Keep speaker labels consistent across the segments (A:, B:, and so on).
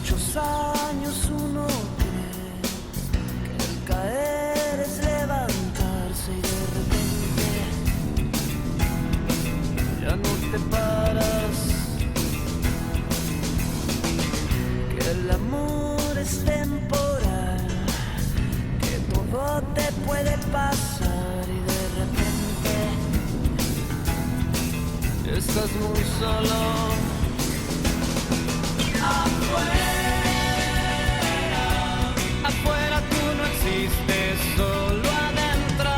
A: muchos años uno cree que el caer es levantarse y de repente ya no te paras, que el amor es temporal, que todo te puede pasar y de repente estás muy solo. Afuera tú no existes, solo adentro.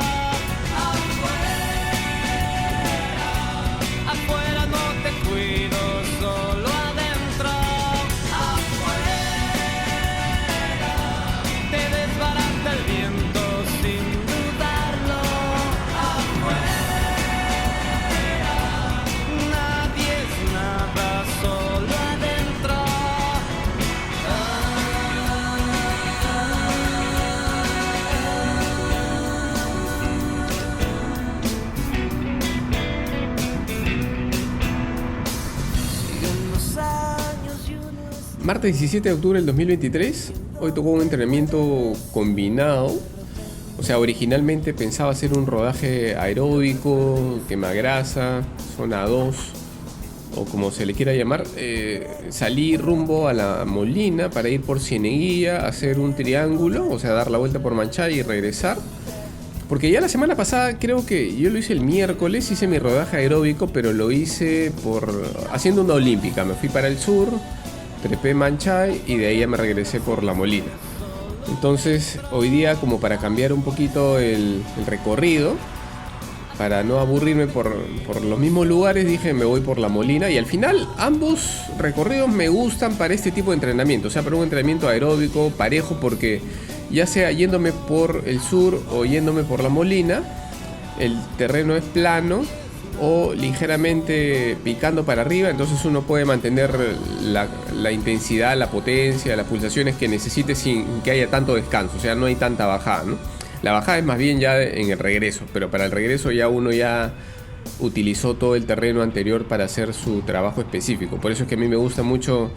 A: Afuera no te cuido, solo adentro. Te desbarata el viento sin dudarlo. Nadie es nada, solo adentro.
B: Martes 17 de octubre del 2023, hoy tocó un entrenamiento combinado. O sea, originalmente pensaba hacer un rodaje aeróbico, quemagrasa, zona 2, o como se le quiera llamar. Salí rumbo a La Molina para ir por Cieneguilla, hacer un triángulo, o sea, dar la vuelta por Manchay y regresar. Porque ya la semana pasada, creo que yo lo hice el miércoles, hice mi rodaje aeróbico, pero lo hice haciendo una olímpica. Me fui para el sur, trepé Manchay y de ahí ya me regresé por La Molina. Entonces hoy día, como para cambiar un poquito el recorrido, para no aburrirme por los mismos lugares, dije me voy por La Molina. Y al final ambos recorridos me gustan para este tipo de entrenamiento. O sea, para un entrenamiento aeróbico parejo, porque ya sea yéndome por el sur o yéndome por La Molina, el terreno es plano o ligeramente picando para arriba, entonces uno puede mantener la intensidad, la potencia, las pulsaciones que necesite sin que haya tanto descanso. O sea, no hay tanta bajada, ¿no? La bajada es más bien ya en el regreso, pero para el regreso ya uno ya utilizó todo el terreno anterior para hacer su trabajo específico. Por eso es que a mí me gusta mucho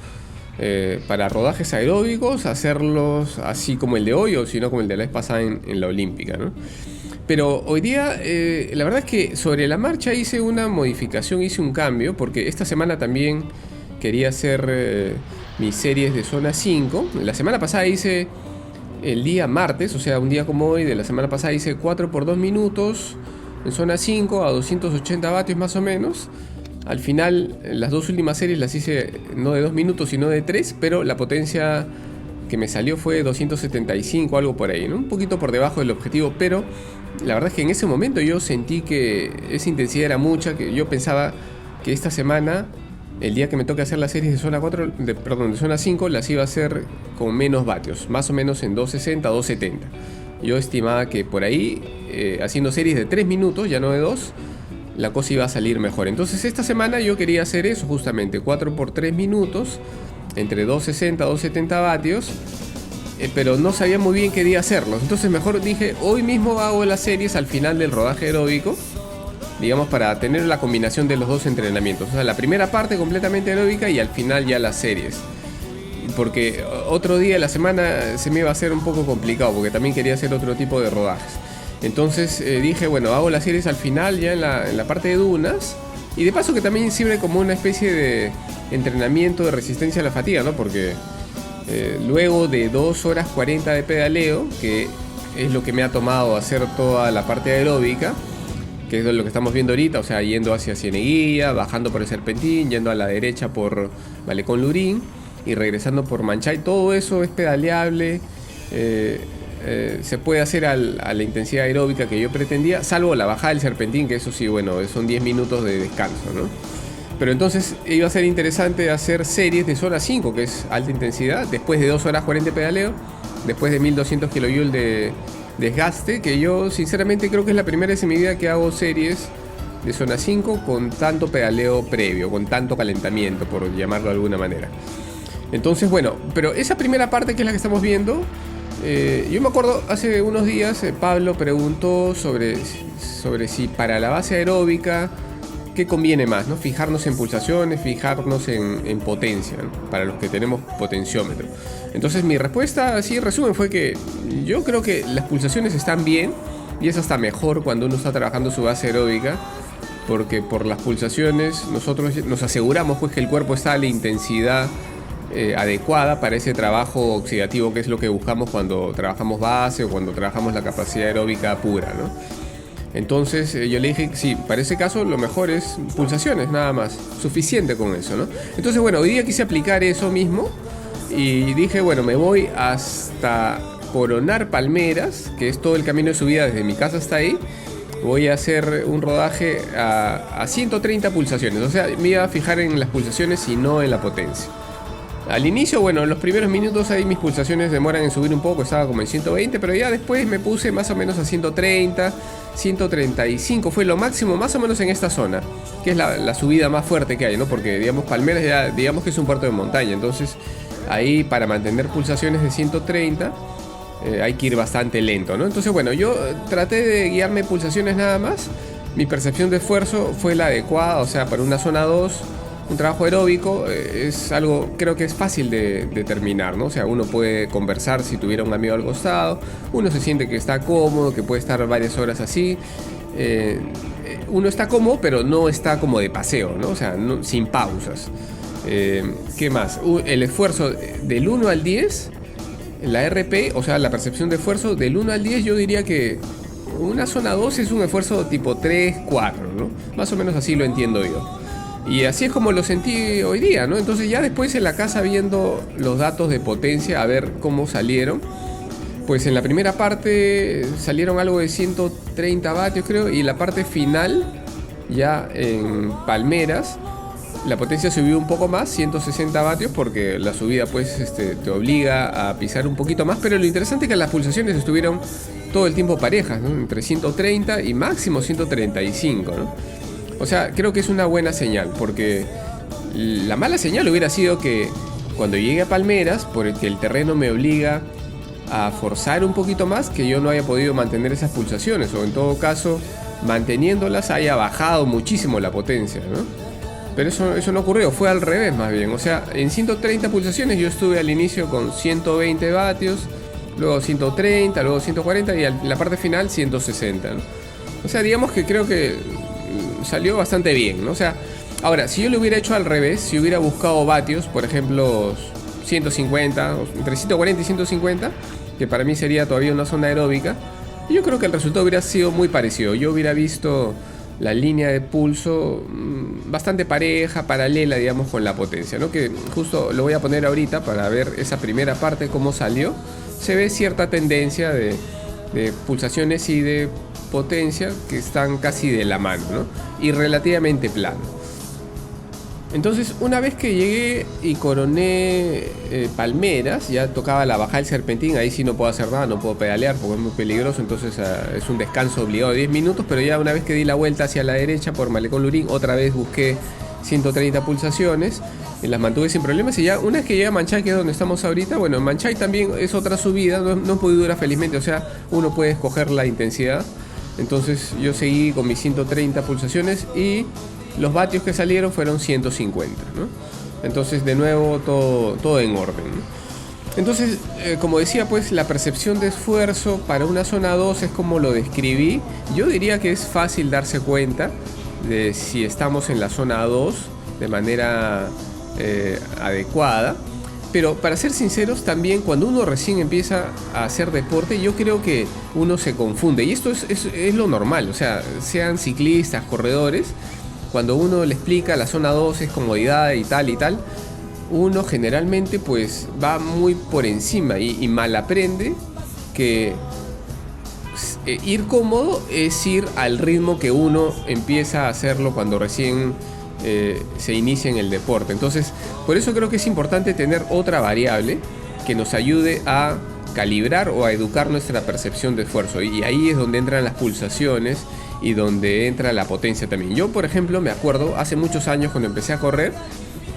B: para rodajes aeróbicos hacerlos así como el de hoy, o si no como el de la vez pasada en la olímpica, ¿no? Pero hoy día, la verdad es que sobre la marcha hice una modificación, hice un cambio, porque esta semana también quería hacer mis series de zona 5. La semana pasada hice el día martes, o sea, un día como hoy de la semana pasada, hice 4 por 2 minutos en zona 5 a 280 vatios más o menos. Al final, las dos últimas series las hice no de 2 minutos, sino de 3, pero la potencia que me salió fue 275, algo por ahí, ¿no? Un poquito por debajo del objetivo, pero la verdad es que en ese momento yo sentí que esa intensidad era mucha, que yo pensaba que esta semana, el día que me toque hacer las series de zona 4, de zona 5, las iba a hacer con menos vatios, más o menos en 260, 270. Yo estimaba que por ahí, haciendo series de 3 minutos, ya no de 2, la cosa iba a salir mejor. Entonces esta semana yo quería hacer eso justamente, 4 por 3 minutos, entre 260 y 270 vatios, pero no sabía muy bien qué día hacerlos. Entonces mejor dije, hoy mismo hago las series al final del rodaje aeróbico, digamos, para tener la combinación de los dos entrenamientos. O sea, la primera parte completamente aeróbica y al final ya las series. Porque otro día de la semana se me iba a hacer un poco complicado, porque también quería hacer otro tipo de rodajes. Entonces dije, bueno, hago las series al final ya en la parte de dunas. Y de paso que también sirve como una especie de entrenamiento de resistencia a la fatiga, ¿no? Porque luego de 2 horas 40 de pedaleo, que es lo que me ha tomado hacer toda la parte aeróbica, que es lo que estamos viendo ahorita, o sea, yendo hacia Cieneguilla, bajando por el Serpentín, yendo a la derecha por Malecón Lurín y regresando por Manchay, todo eso es pedaleable. Se puede hacer a la intensidad aeróbica que yo pretendía, salvo la bajada del Serpentín, que eso sí, bueno, son 10 minutos de descanso, ¿no? Pero entonces iba a ser interesante hacer series de zona 5, que es alta intensidad, después de 2 horas 40 de pedaleo, después de 1200 kJ de desgaste, que yo sinceramente creo que es la primera vez en mi vida que hago series de zona 5 con tanto pedaleo previo, con tanto calentamiento, por llamarlo de alguna manera. Entonces, bueno, pero esa primera parte, que es la que estamos viendo, yo me acuerdo hace unos días Pablo preguntó sobre si para la base aeróbica, qué conviene más, ¿no? Fijarnos en pulsaciones, fijarnos en potencia, ¿no? Para los que tenemos potenciómetro. Entonces mi respuesta, así en resumen, fue que yo creo que las pulsaciones están bien y es hasta mejor cuando uno está trabajando su base aeróbica, porque por las pulsaciones nosotros nos aseguramos pues que el cuerpo está a la intensidad adecuada para ese trabajo oxidativo, que es lo que buscamos cuando trabajamos base o cuando trabajamos la capacidad aeróbica pura, ¿no? Entonces yo le dije, sí, para ese caso lo mejor es pulsaciones, nada más, suficiente con eso, ¿no? Entonces bueno, hoy día quise aplicar eso mismo y dije, bueno, me voy hasta Coronar Palmeras, que es todo el camino de subida desde mi casa hasta ahí. Voy a hacer un rodaje a 130 pulsaciones, o sea, me iba a fijar en las pulsaciones y no en la potencia. Al inicio, bueno, en los primeros minutos ahí mis pulsaciones demoran en subir un poco, estaba como en 120, pero ya después me puse más o menos a 130, 135, fue lo máximo más o menos en esta zona, que es la subida más fuerte que hay, ¿no? Porque, digamos, Palmeras ya, digamos que es un puerto de montaña, entonces ahí para mantener pulsaciones de 130 hay que ir bastante lento, ¿no? Entonces, bueno, yo traté de guiarme pulsaciones nada más, mi percepción de esfuerzo fue la adecuada, o sea, para una zona 2... Un trabajo aeróbico es algo, creo que es fácil de determinar, ¿no? O sea, uno puede conversar si tuviera un amigo al costado, uno se siente que está cómodo, que puede estar varias horas así. Uno está cómodo, pero no está como de paseo, ¿no? O sea, sin pausas. ¿Qué más? El esfuerzo del 1 al 10, la RP, o sea, la percepción de esfuerzo del 1 al 10, yo diría que una zona 2 es un esfuerzo tipo 3, 4, ¿no? Más o menos así lo entiendo yo. Y así es como lo sentí hoy día, ¿no? Entonces ya después en la casa viendo los datos de potencia, a ver cómo salieron. Pues en la primera parte salieron algo de 130 vatios creo. Y la parte final, ya en Palmeras, la potencia subió un poco más, 160 vatios. Porque la subida pues te obliga a pisar un poquito más. Pero lo interesante es que las pulsaciones estuvieron todo el tiempo parejas, ¿no? Entre 130 y máximo 135, ¿no? O sea, creo que es una buena señal, porque la mala señal hubiera sido que cuando llegue a Palmeras, porque el terreno me obliga a forzar un poquito más, que yo no haya podido mantener esas pulsaciones, o en todo caso, manteniéndolas haya bajado muchísimo la potencia, ¿no? Pero eso no ocurrió, fue al revés más bien. O sea, en 130 pulsaciones yo estuve al inicio con 120 vatios, luego 130, luego 140 y en la parte final 160, ¿no? O sea, digamos que creo que salió bastante bien, ¿no? O sea, ahora, si yo lo hubiera hecho al revés, si hubiera buscado vatios, por ejemplo, 150, entre 140 y 150, que para mí sería todavía una zona aeróbica, yo creo que el resultado hubiera sido muy parecido. Yo hubiera visto la línea de pulso bastante pareja, paralela, digamos, con la potencia, ¿no? Que justo lo voy a poner ahorita para ver esa primera parte, cómo salió. Se ve cierta tendencia de pulsaciones y de potencia que están casi de la mano, ¿no? Y relativamente plano. Entonces, una vez que llegué y coroné Palmeras, ya tocaba la bajada del Serpentín. Ahí sí no puedo hacer nada, no puedo pedalear porque es muy peligroso. Entonces es un descanso obligado de 10 minutos. Pero ya una vez que di la vuelta hacia la derecha por Malecón Lurín, otra vez busqué 130 pulsaciones y las mantuve sin problemas. Y ya una vez que llegué a Manchay, que es donde estamos ahorita, bueno, Manchay también es otra subida, no es muy dura felizmente. O sea, uno puede escoger la intensidad. Entonces yo seguí con mis 130 pulsaciones y los vatios que salieron fueron 150, ¿no? Entonces de nuevo todo en orden, ¿no? Entonces, como decía, pues la percepción de esfuerzo para una zona 2 es como lo describí. Yo diría que es fácil darse cuenta de si estamos en la zona 2 de manera adecuada. Pero para ser sinceros, también cuando uno recién empieza a hacer deporte, yo creo que uno se confunde. Y esto es lo normal, o sea, sean ciclistas, corredores, cuando uno le explica la zona 2 es comodidad y tal, uno generalmente pues va muy por encima y mal aprende que ir cómodo es ir al ritmo que uno empieza a hacerlo cuando recién se inicia en el deporte. Entonces, por eso creo que es importante tener otra variable que nos ayude a calibrar o a educar nuestra percepción de esfuerzo. Y ahí es donde entran las pulsaciones y donde entra la potencia también. Yo, por ejemplo, me acuerdo hace muchos años cuando empecé a correr,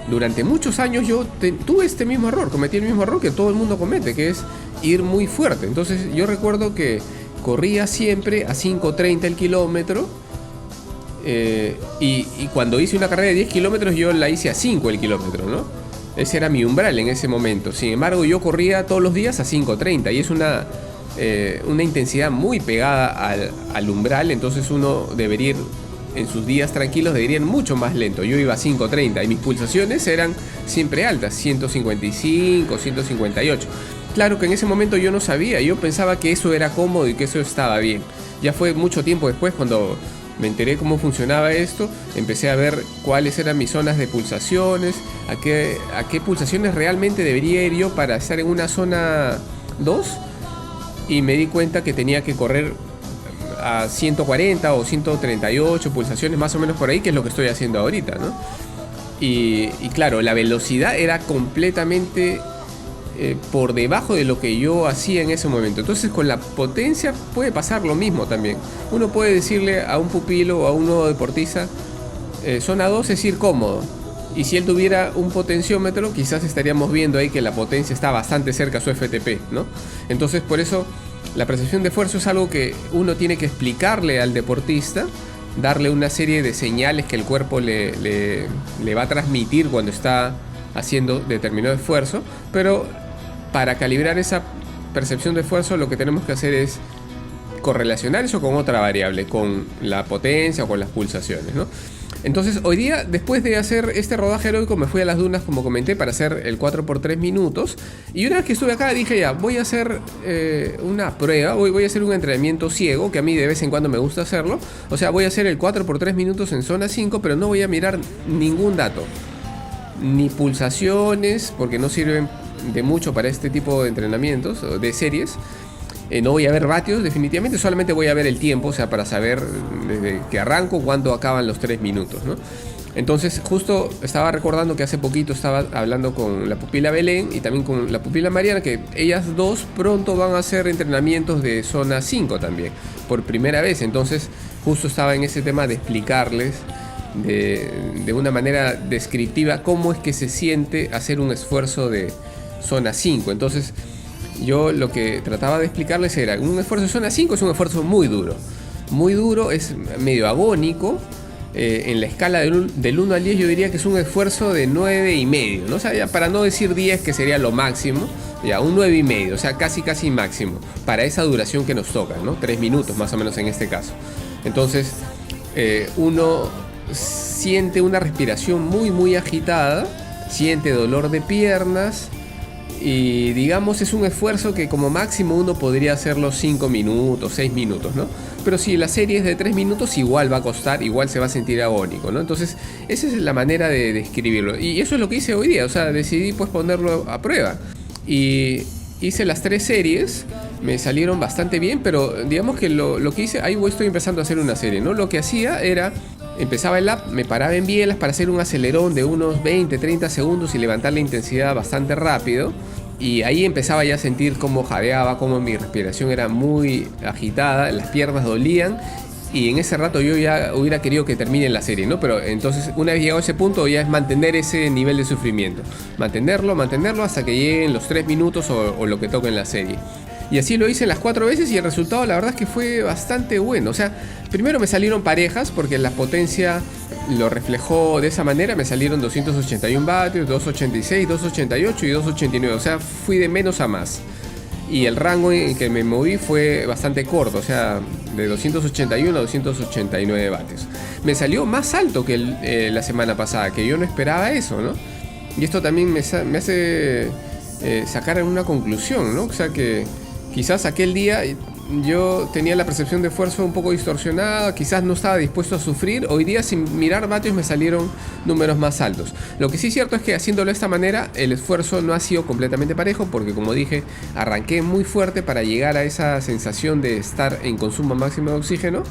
B: durante muchos años yo tuve este mismo error, cometí el mismo error que todo el mundo comete, que es ir muy fuerte. Entonces yo recuerdo que corría siempre a 5.30 el kilómetro Y cuando hice una carrera de 10 kilómetros, yo la hice a 5 el kilómetro, ¿no? Ese era mi umbral en ese momento. Sin embargo, yo corría todos los días a 5:30 y es una intensidad muy pegada al umbral. Entonces uno debería ir, en sus días tranquilos, debería ir mucho más lento. Yo iba a 5:30 y mis pulsaciones eran siempre altas, 155, 158. Claro que en ese momento yo no sabía, yo pensaba que eso era cómodo y que eso estaba bien. Ya fue mucho tiempo después cuando me enteré cómo funcionaba esto, empecé a ver cuáles eran mis zonas de pulsaciones, a qué pulsaciones realmente debería ir yo para estar en una zona 2, y me di cuenta que tenía que correr a 140 o 138 pulsaciones, más o menos por ahí, que es lo que estoy haciendo ahorita, ¿no? Y claro, la velocidad era completamente por debajo de lo que yo hacía en ese momento. Entonces con la potencia puede pasar lo mismo también. Uno puede decirle a un pupilo o a un nuevo deportista, zona 2 es ir cómodo. Y si él tuviera un potenciómetro, quizás estaríamos viendo ahí que la potencia está bastante cerca a su FTP, ¿no? Entonces por eso la percepción de esfuerzo es algo que uno tiene que explicarle al deportista, darle una serie de señales que el cuerpo le va a transmitir cuando está haciendo determinado esfuerzo, pero para calibrar esa percepción de esfuerzo lo que tenemos que hacer es correlacionar eso con otra variable, con la potencia o con las pulsaciones, ¿no? Entonces hoy día, después de hacer este rodaje heroico, me fui a las dunas, como comenté, para hacer el 4x3 minutos. Y una vez que estuve acá dije, ya, voy a hacer una prueba, voy a hacer un entrenamiento ciego, que a mí de vez en cuando me gusta hacerlo. O sea, voy a hacer el 4x3 minutos en zona 5, pero no voy a mirar ningún dato, ni pulsaciones, porque no sirven de mucho para este tipo de entrenamientos o de series. No voy a ver vatios, definitivamente, solamente voy a ver el tiempo, o sea, para saber desde que arranco cuándo acaban los 3 minutos, ¿no? Entonces, justo estaba recordando que hace poquito estaba hablando con la pupila Belén y también con la pupila Mariana, que ellas dos pronto van a hacer entrenamientos de zona 5 también, por primera vez. Entonces, justo estaba en ese tema de explicarles de una manera descriptiva cómo es que se siente hacer un esfuerzo de zona 5. Entonces, yo lo que trataba de explicarles era, un esfuerzo de zona 5 es un esfuerzo muy duro, es medio agónico. En la escala del 1 al 10 yo diría que es un esfuerzo de 9,5, ¿no? O sea, ya para no decir 10, que sería lo máximo, ya un 9,5, o sea, casi máximo, para esa duración que nos toca, ¿no? 3 minutos más o menos en este caso. Entonces, uno siente una respiración muy agitada, siente dolor de piernas, y digamos es un esfuerzo que como máximo uno podría hacerlo 5 minutos, 6 minutos, ¿no? Pero si la serie es de 3 minutos, igual va a costar, igual se va a sentir agónico, ¿no? Entonces esa es la manera de describirlo, y eso es lo que hice hoy día. O sea, decidí pues ponerlo a prueba y hice las 3 series, me salieron bastante bien, pero digamos que lo que hice, ahí estoy empezando a hacer una serie, ¿no? Lo que hacía era, empezaba el lap, me paraba en bielas para hacer un acelerón de unos 20-30 segundos y levantar la intensidad bastante rápido. Y ahí empezaba ya a sentir cómo jadeaba, cómo mi respiración era muy agitada, las piernas dolían. Y en ese rato yo ya hubiera querido que termine la serie, ¿no? Pero entonces, una vez llegado a ese punto, ya es mantener ese nivel de sufrimiento. Mantenerlo hasta que lleguen los 3 minutos o lo que toque en la serie. Y así lo hice las 4 veces y el resultado la verdad es que fue bastante bueno. O sea, primero me salieron parejas porque la potencia lo reflejó de esa manera. Me salieron 281 vatios, 286, 288 y 289. O sea, fui de menos a más. Y el rango en el que me moví fue bastante corto, o sea, de 281 a 289 vatios. Me salió más alto que la semana pasada, que yo no esperaba eso, ¿no? Y esto también me hace sacar una conclusión, ¿no? O sea que quizás aquel día yo tenía la percepción de esfuerzo un poco distorsionada, quizás no estaba dispuesto a sufrir. Hoy día, sin mirar vatios, me salieron números más altos. Lo que sí es cierto es que haciéndolo de esta manera, el esfuerzo no ha sido completamente parejo, porque como dije, arranqué muy fuerte para llegar a esa sensación de estar en consumo máximo de oxígeno,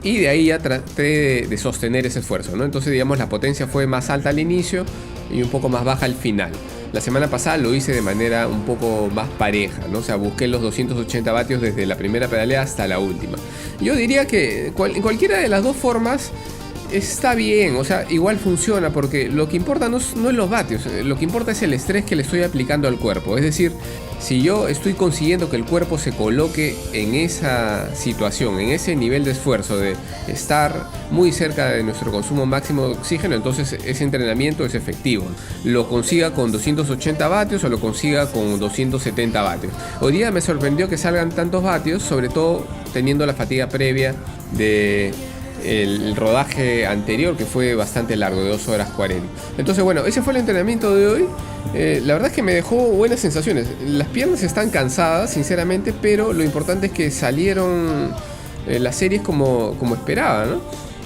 B: y de ahí ya traté de sostener ese esfuerzo, ¿no? Entonces, digamos, la potencia fue más alta al inicio y un poco más baja al final. La semana pasada lo hice de manera un poco más pareja, ¿no? O sea, busqué los 280 vatios desde la primera pedalea hasta la última. Yo diría que en cualquiera de las dos formas Está bien, o sea, igual funciona porque lo que importa no es los vatios, lo que importa es el estrés que le estoy aplicando al cuerpo. Es decir, si yo estoy consiguiendo que el cuerpo se coloque en esa situación, en ese nivel de esfuerzo de estar muy cerca de nuestro consumo máximo de oxígeno, entonces ese entrenamiento es efectivo. Lo consiga con 280 vatios o lo consiga con 270 vatios. Hoy día me sorprendió que salgan tantos vatios, sobre todo teniendo la fatiga previa de el rodaje anterior, que fue bastante largo, de 2 horas 40. Entonces bueno, ese fue el entrenamiento de hoy. La verdad es que me dejó buenas sensaciones. Las piernas están cansadas, sinceramente, pero lo importante es que salieron las series como esperaba, ¿no?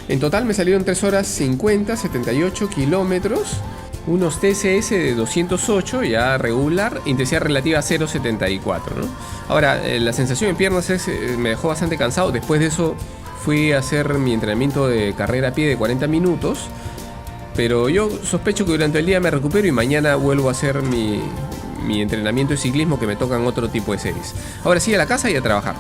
B: En total me salieron 3 horas 50, 78 kilómetros, unos TSS de 208, ya regular, intensidad relativa 0,74, ¿no? Ahora, la sensación en piernas me dejó bastante cansado. Después de eso fui a hacer mi entrenamiento de carrera a pie de 40 minutos, pero yo sospecho que durante el día me recupero y mañana vuelvo a hacer mi entrenamiento de ciclismo, que me tocan otro tipo de series. Ahora sí, a la casa y a trabajar.